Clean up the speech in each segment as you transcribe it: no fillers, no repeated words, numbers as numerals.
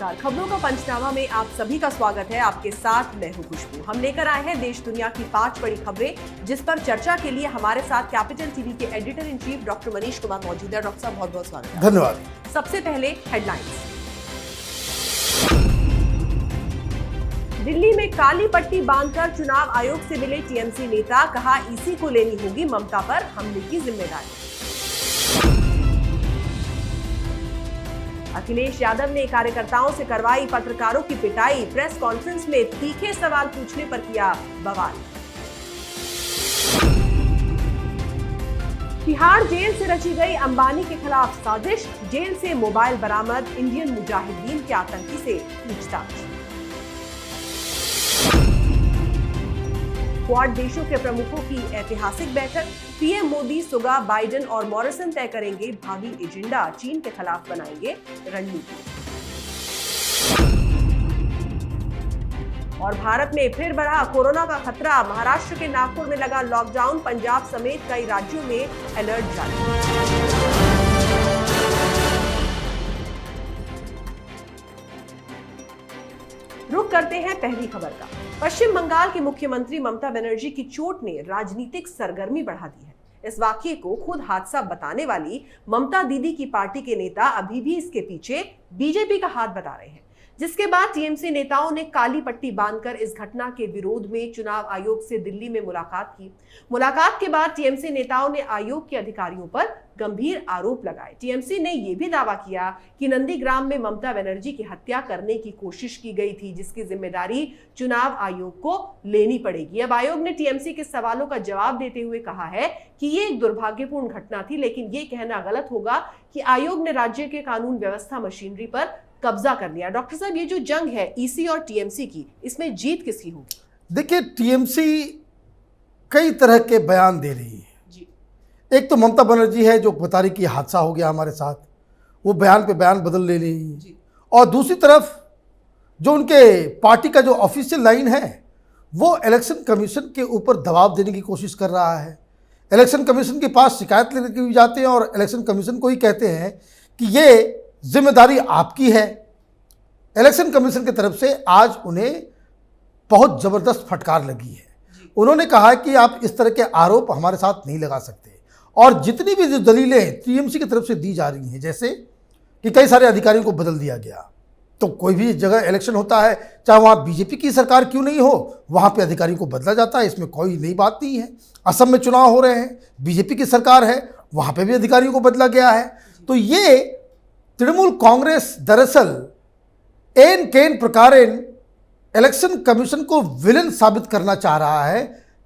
नमस्कार, खबरों का पंचनामा में आप सभी का स्वागत है। आपके साथ मैं हूं खुशबू। हम लेकर आए हैं देश दुनिया की 5 बड़ी खबरें, जिस पर चर्चा के लिए हमारे साथ कैपिटल टीवी के editor in chief doctor Manish Kumar मौजूद है। डॉक्टर साहब, बहुत बहुत स्वागत है। धन्यवाद। सबसे पहले हेडलाइंस। दिल्ली में काली पट्टी बांधकर चुनाव आयोग से मिले टीएमसी नेता, कहा ईसी को लेनी होगी ममता पर हमले की जिम्मेदारी। अखिलेश यादव ने कार्यकर्ताओं से करवाई पत्रकारों की पिटाई, प्रेस कॉन्फ्रेंस में तीखे सवाल पूछने पर किया बवाल। तिहाड़ जेल से रची गई अंबानी के खिलाफ साजिश, जेल से मोबाइल बरामद, इंडियन मुजाहिदीन के आतंकी से पूछताछ। क्वाड देशों के प्रमुखों की ऐतिहासिक बैठक, पीएम मोदी, सुगा, बाइडेन और मॉरिसन तय करेंगे भावी एजेंडा, चीन के खिलाफ बनाएंगे रणनीति। और भारत में फिर बढ़ा कोरोना का खतरा, महाराष्ट्र के नागपुर में लगा लॉकडाउन, पंजाब समेत कई राज्यों में अलर्ट जारी। रुक करते हैं पहली खबर का। पश्चिम बंगाल की मुख्यमंत्री ममता बनर्जी की चोट ने राजनीतिक सरगर्मी बढ़ा दी है। इस वाकये को खुद हादसा बताने वाली ममता दीदी की पार्टी के नेता अभी भी इसके पीछे बीजेपी का हाथ बता रहे हैं, जिसके बाद टीएमसी नेताओं ने काली पट्टी बांधकर इस घटना के विरोध में चुनाव आयोग से दिल्ली में मुलाकात की। मुलाकात के बाद टीएमसी नेताओं ने आयोग के अधिकारियों पर गंभीर आरोप लगाए। टीएमसी ने यह भी दावा किया कि नंदीग्राम में ममता बनर्जी की हत्या करने की कोशिश की गई थी, जिसकी जिम्मेदारी चुनाव आयोग को लेनी पड़ेगी। अब आयोग ने टीएमसी के सवालों का जवाब देते हुए कहा है कि ये एक दुर्भाग्यपूर्ण घटना थी, लेकिन ये कहना गलत होगा कि आयोग ने राज्य के कानून व्यवस्था मशीनरी पर कब्जा कर लिया। डॉक्टर साहब, ये जो जंग है ईसी और टीएमसी की, इसमें जीत किसकी होगी? देखिए, टीएमसी कई तरह के बयान दे रही है जी। एक तो ममता बनर्जी है जो बता रही कि हादसा हो गया हमारे साथ, वो बयान पे बयान बदल ले रही है। और दूसरी तरफ जो उनके पार्टी का जो ऑफिशियल लाइन है, वो इलेक्शन कमीशन के ऊपर दबाव देने की कोशिश कर रहा है। इलेक्शन कमीशन के पास शिकायत लेने के भी जाते हैं और इलेक्शन कमीशन को ही कहते हैं कि ये जिम्मेदारी आपकी है। इलेक्शन कमीशन की तरफ से आज उन्हें बहुत ज़बरदस्त फटकार लगी है। उन्होंने कहा कि आप इस तरह के आरोप हमारे साथ नहीं लगा सकते, और जितनी भी जो दलीलें टीएमसी की तरफ से दी जा रही हैं, जैसे कि कई सारे अधिकारियों को बदल दिया गया, तो कोई भी जगह इलेक्शन होता है, चाहे वहाँ बीजेपी की सरकार क्यों नहीं हो, वहाँ पे अधिकारियों को बदला जाता है, इसमें कोई नई बात नहीं है। असम में चुनाव हो रहे हैं, बीजेपी की सरकार है, वहाँ पे भी अधिकारियों को बदला गया है। तो ये तृणमूल कांग्रेस दरअसल एन केन प्रकारेण इलेक्शन कमीशन को विलन साबित करना चाह रहा है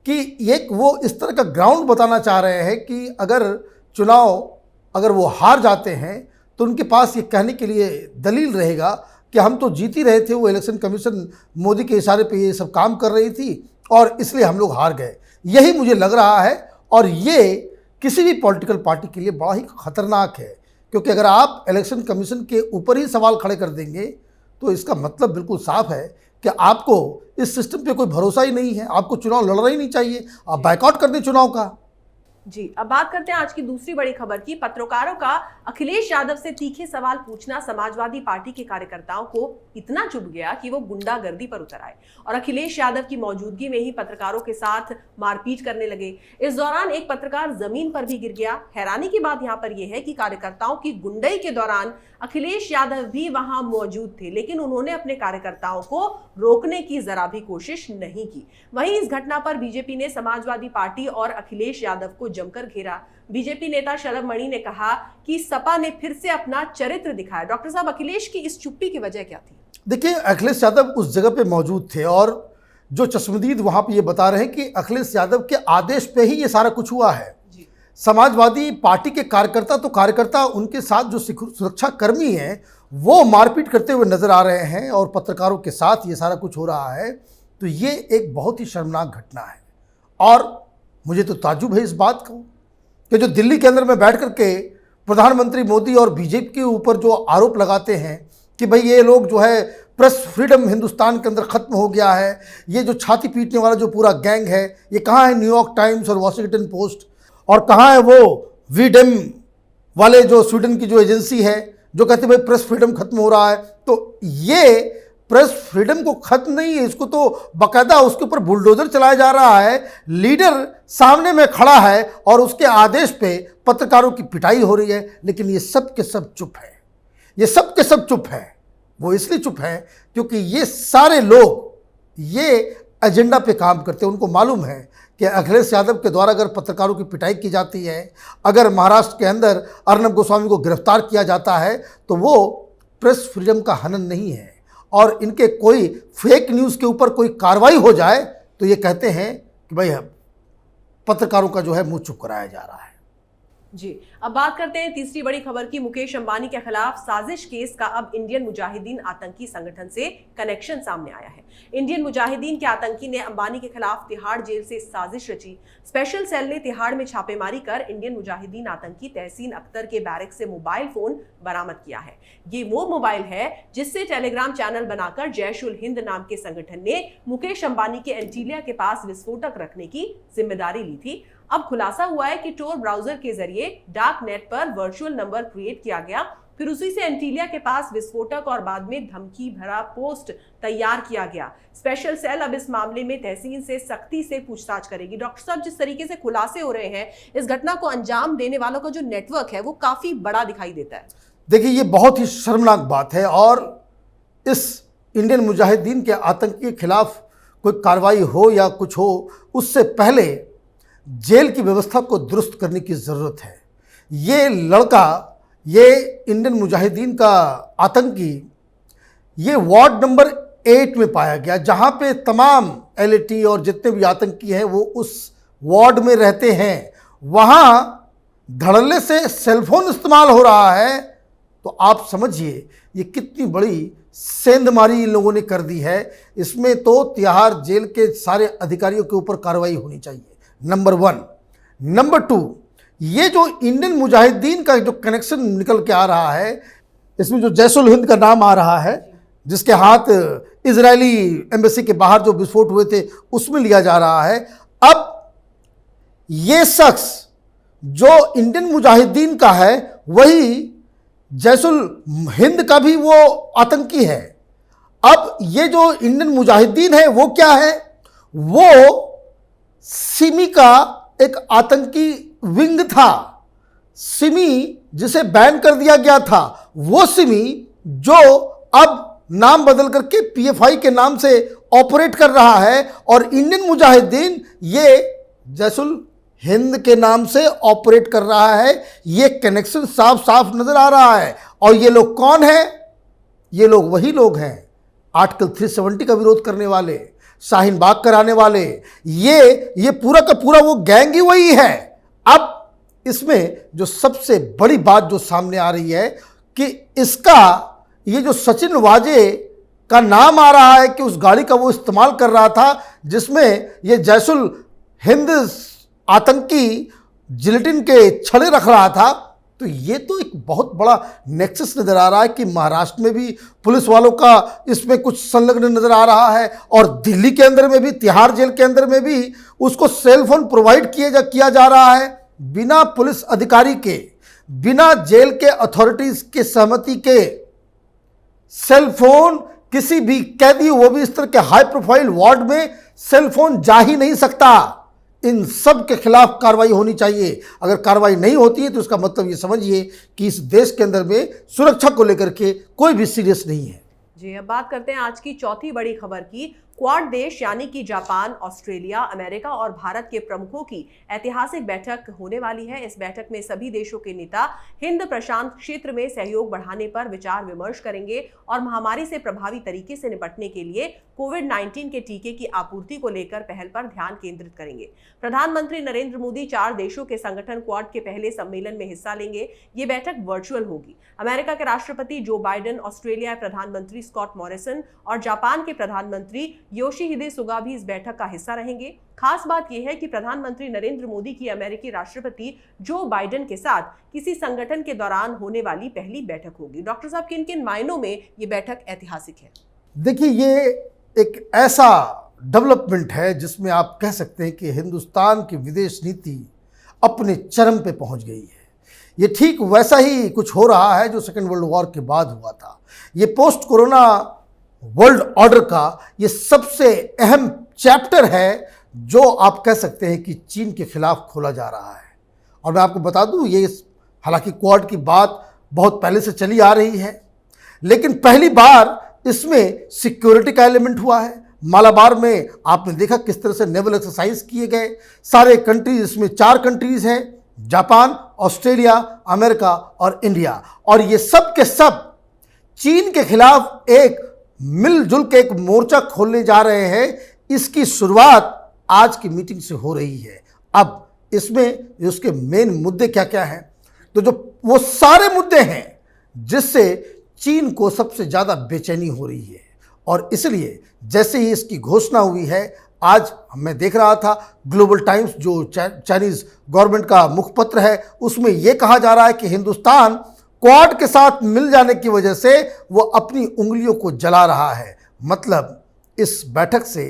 कि एक वो इस तरह का ग्राउंड बताना चाह रहे हैं कि अगर वो हार जाते हैं तो उनके पास ये कहने के लिए दलील रहेगा कि हम तो जीत ही रहे थे, वो इलेक्शन कमीशन मोदी के इशारे पे ये सब काम कर रही थी और इसलिए हम लोग हार गए। यही मुझे लग रहा है, और ये किसी भी पॉलिटिकल पार्टी के लिए बड़ा ही खतरनाक है, क्योंकि अगर आप इलेक्शन कमीशन के ऊपर ही सवाल खड़े कर देंगे तो इसका मतलब बिल्कुल साफ है कि आपको इस सिस्टम पे कोई भरोसा ही नहीं है, आपको चुनाव लड़ना ही नहीं चाहिए, आप बायकॉट कर दें चुनाव का। जी, अब बात करते हैं आज की दूसरी बड़ी खबर की। पत्रकारों का अखिलेश यादव से तीखे सवाल पूछना समाजवादी पार्टी के कार्यकर्ताओं को इतना चुभ गया कि वो गुंडागर्दी पर उतर आए और अखिलेश यादव की मौजूदगी में ही पत्रकारों के साथ मारपीट करने लगे। इस दौरान एक पत्रकार जमीन पर भी गिर गया। हैरानी की बात यहाँ पर यह है कि कार्यकर्ताओं की गुंडई के दौरान अखिलेश यादव भी वहां मौजूद थे, लेकिन उन्होंने अपने कार्यकर्ताओं को रोकने की जरा भी कोशिश नहीं की। वहीं इस घटना पर बीजेपी ने समाजवादी पार्टी और अखिलेश यादव को जमकर घेरा। बीजेपी नेता शलभ मणि ने कहा कि सपा ने फिर से अपना चरित्र दिखाया। डॉक्टर साहब, अखिलेश की इस चुप्पी की वजह क्या थी? देखिए, अखिलेश यादव उस जगह पे मौजूद थे और जो चश्मदीद वहां पे ये बता रहे हैं कि अखिलेश यादव के आदेश पे ही ये सारा कुछ हुआ है। समाजवादी पार्टी के कार्यकर्ता उनके साथ जो सुरक्षा कर्मी हैं वो मारपीट करते हुए नजर आ रहे हैं और पत्रकारों के साथ ये सारा कुछ हो रहा है। तो ये एक बहुत ही शर्मनाक घटना है, और मुझे तो ताज्जुब है इस बात को कि जो दिल्ली के अंदर में बैठ करके प्रधानमंत्री मोदी और बीजेपी के ऊपर जो आरोप लगाते हैं कि भाई ये लोग जो है प्रेस फ्रीडम हिंदुस्तान के अंदर ख़त्म हो गया है, ये जो छाती पीटने वाला जो पूरा गैंग है, ये कहाँ है न्यूयॉर्क टाइम्स और वॉशिंगटन पोस्ट, और कहाँ है वो वीडेम वाले जो स्वीडन की जो एजेंसी है जो कहते भाई प्रेस फ्रीडम खत्म हो रहा है, तो ये प्रेस फ्रीडम को खत्म नहीं है, इसको तो बाकायदा उसके ऊपर बुलडोजर चलाया जा रहा है। लीडर सामने में खड़ा है और उसके आदेश पे पत्रकारों की पिटाई हो रही है, लेकिन ये सब के सब चुप है, ये सब के सब चुप है। वो इसलिए चुप है क्योंकि ये सारे लोग ये एजेंडा पे काम करते हैं। उनको मालूम है कि अखिलेश यादव के द्वारा अगर पत्रकारों की पिटाई की जाती है, अगर महाराष्ट्र के अंदर अर्नब गोस्वामी को गिरफ्तार किया जाता है, तो वो प्रेस फ्रीडम का हनन नहीं है। और इनके कोई फेक न्यूज़ के ऊपर कोई कार्रवाई हो जाए तो ये कहते हैं कि भाई पत्रकारों का जो है मुंह चुप कराया जा रहा है। जी, अब बात करते हैं तीसरी बड़ी खबर की। मुकेश अंबानी के खिलाफ साजिश केस का अब इंडियन मुजाहिदीन आतंकी संगठन से कनेक्शन सामने आया है। इंडियन मुजाहिदीन के आतंकी ने अंबानी के खिलाफ तिहाड़ जेल से साजिश रची। स्पेशल सेल ने तिहाड़ में छापेमारी कर इंडियन मुजाहिदीन आतंकी तहसीन अख्तर के बैरक से मोबाइल फोन बरामद किया है। ये वो मोबाइल है जिससे टेलीग्राम चैनल बनाकर जैश उल हिंद नाम के संगठन ने मुकेश अंबानी के एंटीलिया के पास विस्फोटक रखने की जिम्मेदारी ली थी। अब खुलासा हुआ है कि टोर ब्राउजर के जरिए डार्क नेट पर वर्चुअल नंबर क्रिएट किया गया, फिर उसी से एंटीलिया के पास विस्फोटक और बाद में धमकी भरा पोस्ट तैयार किया गया। स्पेशल सेल अब इस मामले में तहसीन से सख्ती से पूछताछ करेगी। डॉक्टर साहब, जिस तरीके से खुलासे हो रहे हैं, इस घटना को अंजाम देने वालों का जो नेटवर्क है वो काफी बड़ा दिखाई देता है। देखिए, ये बहुत ही शर्मनाक बात है और इस इंडियन मुजाहिदीन के आतंकी के खिलाफ कोई कार्रवाई हो या कुछ हो, उससे पहले जेल की व्यवस्था को दुरुस्त करने की ज़रूरत है। ये लड़का, ये इंडियन मुजाहिदीन का आतंकी, ये वार्ड नंबर 8 में पाया गया, जहाँ पे तमाम LAT और जितने भी आतंकी हैं वो उस वार्ड में रहते हैं। वहाँ धड़ल्ले से सेलफोन इस्तेमाल हो रहा है, तो आप समझिए ये कितनी बड़ी सेंधमारी इन लोगों ने कर दी है। इसमें तो तिहाड़ जेल के सारे अधिकारियों के ऊपर कार्रवाई होनी चाहिए, नंबर 1। नंबर 2, ये जो इंडियन मुजाहिदीन का जो कनेक्शन निकल के आ रहा है, इसमें जो जैश उल हिंद का नाम आ रहा है, जिसके हाथ इजरायली एम्बेसी के बाहर जो विस्फोट हुए थे उसमें लिया जा रहा है। अब ये शख्स जो इंडियन मुजाहिदीन का है, वही जैश उल हिंद का भी वो आतंकी है। अब ये जो इंडियन मुजाहिदीन है वो क्या है? वो सिमी का एक आतंकी विंग था। सिमी जिसे बैन कर दिया गया था, वो सिमी जो अब नाम बदल करके PFI के नाम से ऑपरेट कर रहा है, और इंडियन मुजाहिदीन ये जैश उल हिंद के नाम से ऑपरेट कर रहा है। ये कनेक्शन साफ साफ नजर आ रहा है। और ये लोग कौन हैं? ये लोग वही लोग हैं आर्टिकल 370 का विरोध करने वाले, शाहीन बाग कराने वाले। ये पूरा का पूरा वो गैंग ही वही है। अब इसमें जो सबसे बड़ी बात जो सामने आ रही है कि इसका ये जो सचिन वाजे का नाम आ रहा है कि उस गाड़ी का वो इस्तेमाल कर रहा था जिसमें ये जैश उल हिंद आतंकी जिलेटिन के छड़े रख रहा था। तो ये तो एक बहुत बड़ा नेक्सस नज़र आ रहा है कि महाराष्ट्र में भी पुलिस वालों का इसमें कुछ संलग्न नज़र आ रहा है, और दिल्ली के अंदर में भी, तिहाड़ जेल के अंदर में भी उसको सेल फोन प्रोवाइड किया जा रहा है बिना पुलिस अधिकारी के, बिना जेल के अथॉरिटीज़ के सहमति के। सेल फोन किसी भी कैदी, वो भी इस तरह के हाई प्रोफाइल वार्ड में सेल फोन जा ही नहीं सकता। इन सब के खिलाफ कार्रवाई होनी चाहिए। अगर कार्रवाई नहीं होती है तो इसका मतलब ये समझिए कि इस देश के अंदर में सुरक्षा को लेकर के कोई भी सीरियस नहीं है। जी, अब बात करते हैं आज की चौथी बड़ी खबर की। क्वाड देश यानी कि जापान, ऑस्ट्रेलिया, अमेरिका और भारत के प्रमुखों की ऐतिहासिक बैठक होने वाली है। इस बैठक में सभी देशों के नेता हिंद प्रशांत क्षेत्र में सहयोग बढ़ाने पर विचार विमर्श करेंगे और महामारी से प्रभावी तरीके से निपटने के लिए कोविड-19 के टीके की आपूर्ति को लेकर पहल पर ध्यान केंद्रित करेंगे। प्रधानमंत्री नरेंद्र मोदी 4 देशों के संगठन क्वाड के पहले सम्मेलन में हिस्सा लेंगे। ये बैठक वर्चुअल होगी। अमेरिका के राष्ट्रपति जो बाइडेन, ऑस्ट्रेलिया के प्रधानमंत्री स्कॉट मॉरिसन और जापान के प्रधानमंत्री योशिहिदे सुगा भी इस बैठक का हिस्सा रहेंगे। खास बात यह है कि प्रधानमंत्री नरेंद्र मोदी की अमेरिकी राष्ट्रपति जो बाइडेन के साथ किसी संगठन के दौरान होने वाली पहली बैठक होगी। डॉक्टर साहब, किन किन मायनों में ये बैठक ऐतिहासिक है? देखिए, ये एक ऐसा डेवलपमेंट है जिसमें आप कह सकते हैं कि हिंदुस्तान की विदेश नीति अपने चरम पे पहुंच गई है। ये ठीक वैसा ही कुछ हो रहा है जो सेकेंड वर्ल्ड वॉर के बाद हुआ था। ये पोस्ट कोरोना वर्ल्ड ऑर्डर का ये सबसे अहम चैप्टर है जो आप कह सकते हैं कि चीन के खिलाफ खोला जा रहा है। और मैं आपको बता दूं, ये हालांकि क्वाड की बात बहुत पहले से चली आ रही है, लेकिन पहली बार इसमें सिक्योरिटी का एलिमेंट हुआ है। मालाबार में आपने देखा किस तरह से नेवल एक्सरसाइज किए गए। सारे कंट्रीज, इसमें 4 कंट्रीज हैं, जापान, ऑस्ट्रेलिया, अमेरिका और इंडिया, और ये सब के सब चीन के खिलाफ एक मिलजुल के एक मोर्चा खोलने जा रहे हैं। इसकी शुरुआत आज की मीटिंग से हो रही है। अब इसमें उसके मेन मुद्दे क्या क्या हैं, तो जो वो सारे मुद्दे हैं जिससे चीन को सबसे ज़्यादा बेचैनी हो रही है, और इसलिए जैसे ही इसकी घोषणा हुई है, आज मैं देख रहा था ग्लोबल टाइम्स जो चाइनीज़ गवर्नमेंट का मुखपत्र है, उसमें यह कहा जा रहा है कि हिंदुस्तान क्वाड के साथ मिल जाने की वजह से वो अपनी उंगलियों को जला रहा है। मतलब इस बैठक से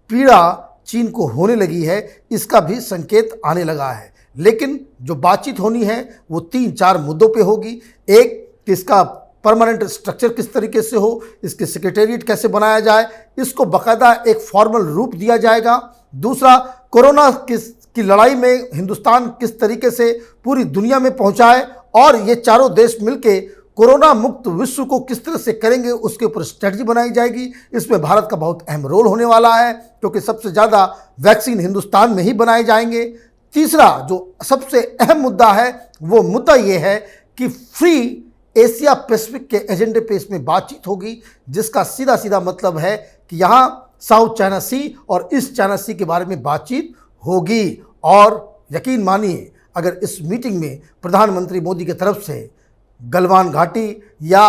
पीड़ा चीन को होने लगी है, इसका भी संकेत आने लगा है। लेकिन जो बातचीत होनी है वो 3-4 मुद्दों पे होगी। एक कि इसका परमानेंट स्ट्रक्चर किस तरीके से हो, इसके सेक्रेटेरिएट कैसे बनाया जाए, इसको बाकायदा एक फॉर्मल रूप दिया जाएगा। दूसरा, कोरोना की लड़ाई में हिंदुस्तान किस तरीके से पूरी दुनिया में पहुंचाए, और ये चारों देश मिलके कोरोना मुक्त विश्व को किस तरह से करेंगे, उसके ऊपर स्ट्रेटजी बनाई जाएगी। इसमें भारत का बहुत अहम रोल होने वाला है, क्योंकि सबसे ज़्यादा वैक्सीन हिंदुस्तान में ही बनाए जाएंगे। तीसरा जो सबसे अहम मुद्दा है, वो मुद्दा ये है कि फ्री एशिया पैसिफिक के एजेंडे पे इसमें बातचीत होगी, जिसका सीधा सीधा मतलब है कि यहाँ साउथ चाइना सी और ईस्ट चाइना सी के बारे में बातचीत होगी। और यकीन मानिए, अगर इस मीटिंग में प्रधानमंत्री मोदी की तरफ से गलवान घाटी या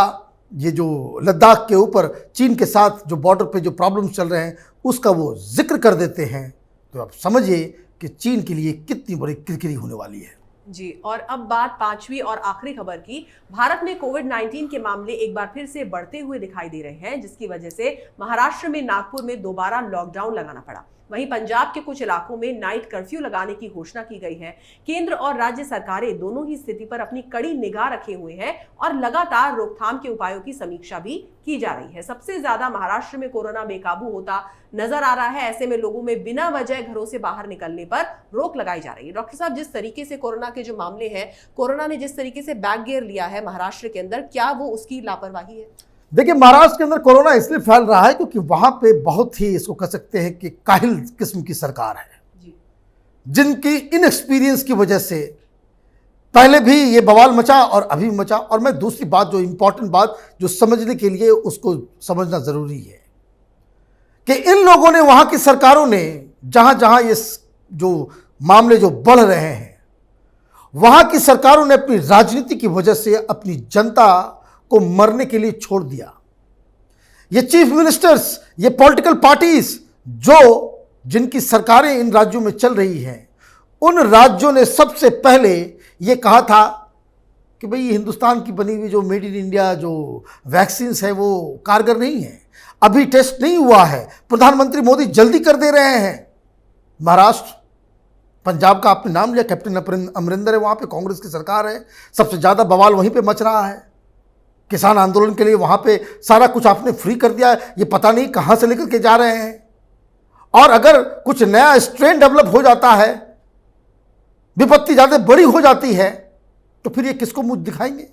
ये जो लद्दाख के ऊपर चीन के साथ जो बॉर्डर पे जो प्रॉब्लम्स चल रहे हैं उसका वो जिक्र कर देते हैं, तो आप समझिए कि चीन के लिए कितनी बड़ी किरकिरी होने वाली है। जी, और अब बात 5वीं और आखिरी खबर की। भारत में कोविड-19 के मामले एक बार फिर से बढ़ते हुए दिखाई दे रहे हैं, जिसकी वजह से महाराष्ट्र में नागपुर में दोबारा लॉकडाउन लगाना पड़ा। वहीं पंजाब के कुछ इलाकों में नाइट कर्फ्यू लगाने की घोषणा की गई है। केंद्र और राज्य सरकारें दोनों ही स्थिति पर अपनी कड़ी निगाह रखे हुए हैं और लगातार रोकथाम के उपायों की समीक्षा भी की जा रही है। सबसे ज्यादा महाराष्ट्र में कोरोना बेकाबू होता नजर आ रहा है। ऐसे में लोगों में बिना वजह घरों से बाहर निकलने पर रोक लगाई जा रही है। डॉक्टर साहब, जिस तरीके से कोरोना के जो मामले हैं, कोरोना ने जिस तरीके से बैक गियर लिया है महाराष्ट्र के अंदर, क्या वो उसकी लापरवाही है? देखिए, महाराष्ट्र के अंदर कोरोना इसलिए फैल रहा है क्योंकि वहां पे बहुत ही, इसको कह सकते हैं कि काहिल किस्म की सरकार है जी, जिनकी इनएक्सपीरियंस की वजह से पहले भी ये बवाल मचा और अभी मचा। और मैं दूसरी बात, जो इंपॉर्टेंट बात जो समझने के लिए उसको समझना जरूरी है कि इन लोगों ने, वहां की सरकारों ने, जहां जहां ये जो मामले जो बढ़ रहे हैं, वहां की सरकारों ने अपनी राजनीति की वजह से अपनी जनता को मरने के लिए छोड़ दिया। ये चीफ मिनिस्टर्स, ये पॉलिटिकल पार्टीज जिनकी सरकारें इन राज्यों में चल रही हैं, उन राज्यों ने सबसे पहले ये कहा था कि भाई हिंदुस्तान की बनी हुई जो मेड इन इंडिया जो वैक्सीन्स है वो कारगर नहीं है, अभी टेस्ट नहीं हुआ है। प्रधानमंत्री मोदी जल्दी कर दे रहे हैं। महाराष्ट्र, पंजाब का आपने नाम लिया, कैप्टन अमरिंदर है वहाँ पे, कांग्रेस की सरकार है, सबसे ज़्यादा बवाल वहीं पे मच रहा है। किसान आंदोलन के लिए वहाँ पे सारा कुछ आपने फ्री कर दिया है, ये पता नहीं कहाँ से लेकर के जा रहे हैं। और अगर कुछ नया स्ट्रेन डेवलप हो जाता है, विपत्ति ज़्यादा बड़ी हो जाती है, तो फिर ये किसको मुंह दिखाएंगे?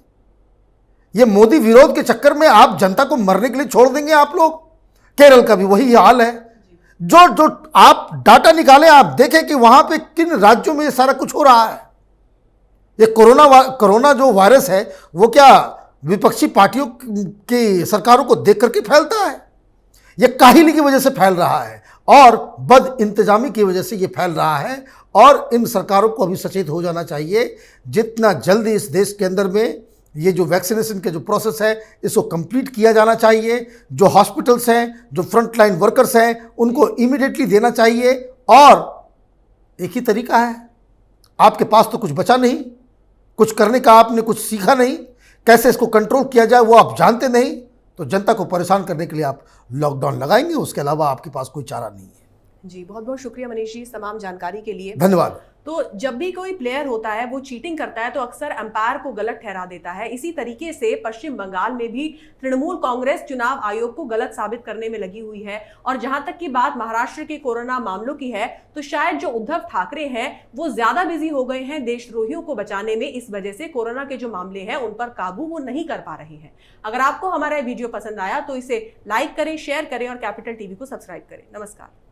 ये मोदी विरोध के चक्कर में आप जनता को मरने के लिए छोड़ देंगे आप लोग। केरल का भी वही हाल है। जो आप डाटा निकालें, आप देखें कि वहां पे किन राज्यों में ये सारा कुछ हो रहा है। ये कोरोना जो वायरस है वो क्या विपक्षी पार्टियों की सरकारों को देख करके फैलता है? ये काहिली की वजह से फैल रहा है और बद इंतजामी की वजह से ये फैल रहा है। और इन सरकारों को अभी सचेत हो जाना चाहिए। जितना जल्दी इस देश के अंदर में ये जो वैक्सीनेशन के जो प्रोसेस है इसको कंप्लीट किया जाना चाहिए। जो हॉस्पिटल्स हैं, जो फ्रंट लाइन वर्कर्स हैं, उनको इमीडिएटली देना चाहिए। और एक ही तरीका है, आपके पास तो कुछ बचा नहीं, कुछ करने का आपने कुछ सीखा नहीं, कैसे इसको कंट्रोल किया जाए वो आप जानते नहीं, तो जनता को परेशान करने के लिए आप लॉकडाउन लगाएंगे। उसके अलावा आपके पास कोई चारा नहीं है। जी, बहुत बहुत शुक्रिया मनीष जी इस तमाम जानकारी के लिए। धन्यवाद। तो जब भी कोई प्लेयर होता है वो चीटिंग करता है तो अक्सर अंपायर को गलत ठहरा देता है। इसी तरीके से पश्चिम बंगाल में भी तृणमूल कांग्रेस चुनाव आयोग को गलत साबित करने में लगी हुई है। और जहां तक की बात महाराष्ट्र के कोरोना मामलों की है तो शायद जो उद्धव ठाकरे हैं वो ज्यादा बिजी हो गए हैं देशद्रोहियों को बचाने में, इस वजह से कोरोना के जो मामले हैं उन पर काबू वो नहीं कर पा रहे हैं। अगर आपको हमारा वीडियो पसंद आया तो इसे लाइक करें, शेयर करें और कैपिटल टीवी को सब्सक्राइब करें। नमस्कार।